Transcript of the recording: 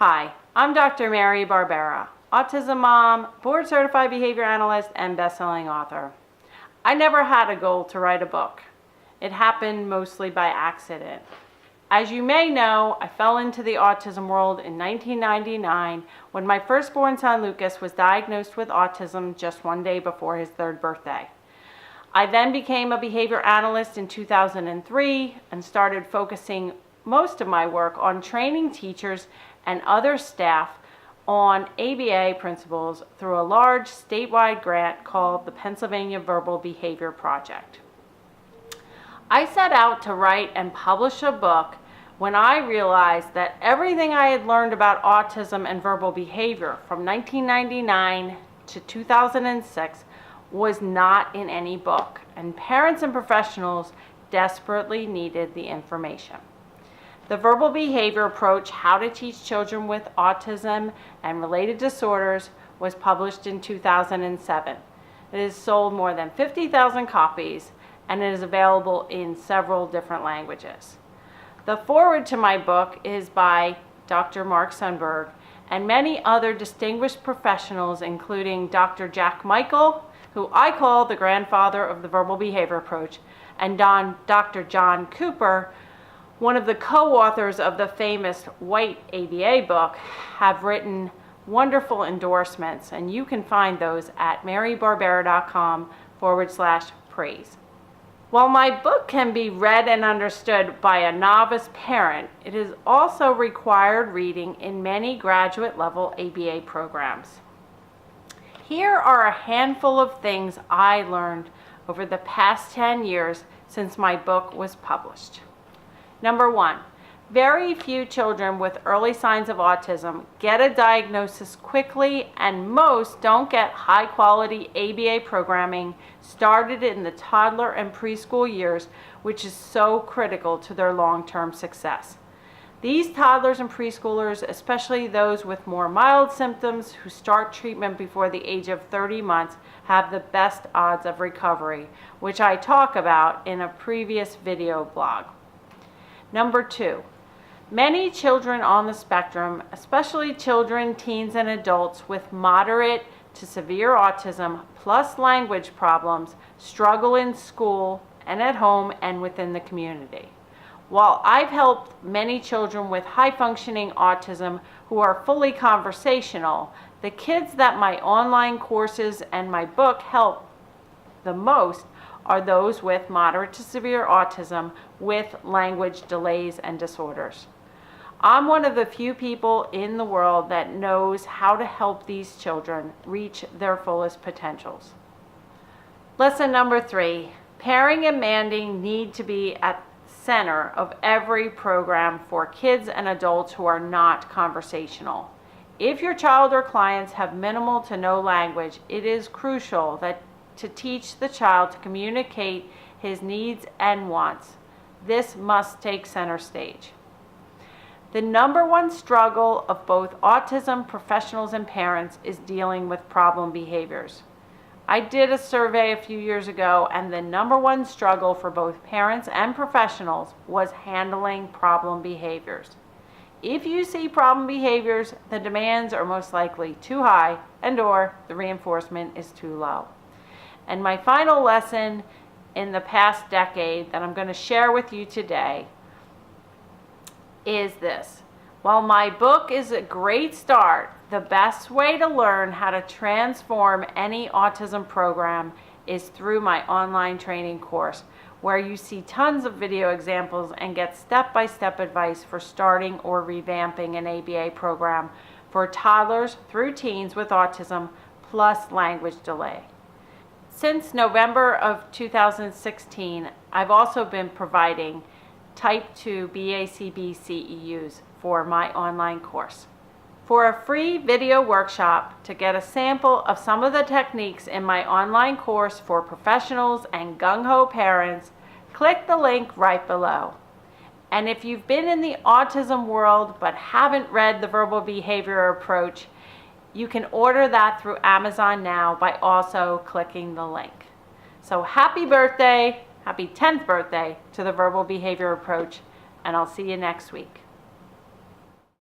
Hi, I'm Dr. Mary Barbera, autism mom, board certified behavior analyst, and best-selling author. I never had a goal to write a book. It happened mostly by accident. As you may know, I fell into the autism world in 1999 when my firstborn son Lucas was diagnosed with autism just one day before his 3rd birthday. I then became a behavior analyst in 2003 and started focusing most of my work on training teachers and other staff on ABA principles through a large statewide grant called the Pennsylvania Verbal Behavior Project. I set out to write and publish a book when I realized that everything I had learned about autism and verbal behavior from 1999 to 2006 was not in any book, and parents and professionals desperately needed the information. The Verbal Behavior Approach, How to Teach Children with Autism and Related Disorders, was published in 2007. It has sold more than 50,000 copies and it is available in several different languages. The foreword to my book is by Dr. Mark Sundberg and many other distinguished professionals, including Dr. Jack Michael, who I call the grandfather of the Verbal Behavior Approach, and Dr. John Cooper, one of the co-authors of the famous White ABA book, have written wonderful endorsements, and you can find those at marybarbera.com/praise. While my book can be read and understood by a novice parent, it is also required reading in many graduate level ABA programs. Here are a handful of things I learned over the past 10 years since my book was published. Number 1, very few children with early signs of autism get a diagnosis quickly, and most don't get high-quality ABA programming started in the toddler and preschool years, which is so critical to their long-term success. These toddlers and preschoolers, especially those with more mild symptoms who start treatment before the age of 30 months, have the best odds of recovery, which I talk about in a previous video blog. Number 2, many children on the spectrum, especially children, teens, and adults with moderate to severe autism plus language problems, struggle in school and at home and within the community. While I've helped many children with high-functioning autism who are fully conversational, the kids that my online courses and my book help the most are those with moderate to severe autism with language delays and disorders. I'm one of the few people in the world that knows how to help these children reach their fullest potentials. Lesson number 3, pairing and manding need to be at the center of every program for kids and adults who are not conversational. If your child or clients have minimal to no language, it is crucial to teach the child to communicate his needs and wants. This must take center stage. The number one struggle of both autism professionals and parents is dealing with problem behaviors. I did a survey a few years ago, and the number one struggle for both parents and professionals was handling problem behaviors. If you see problem behaviors, the demands are most likely too high and/or the reinforcement is too low. And my final lesson in the past decade that I'm going to share with you today is this. While my book is a great start, the best way to learn how to transform any autism program is through my online training course, where you see tons of video examples and get step-by-step advice for starting or revamping an ABA program for toddlers through teens with autism plus language delay. Since November of 2016, I've also been providing Type 2 BACB CEUs for my online course. For a free video workshop to get a sample of some of the techniques in my online course for professionals and gung-ho parents, click the link right below. And if you've been in the autism world but haven't read the Verbal Behavior Approach, you can order that through Amazon now by also clicking the link. So happy birthday, happy 10th birthday to the Verbal Behavior Approach, and I'll see you next week.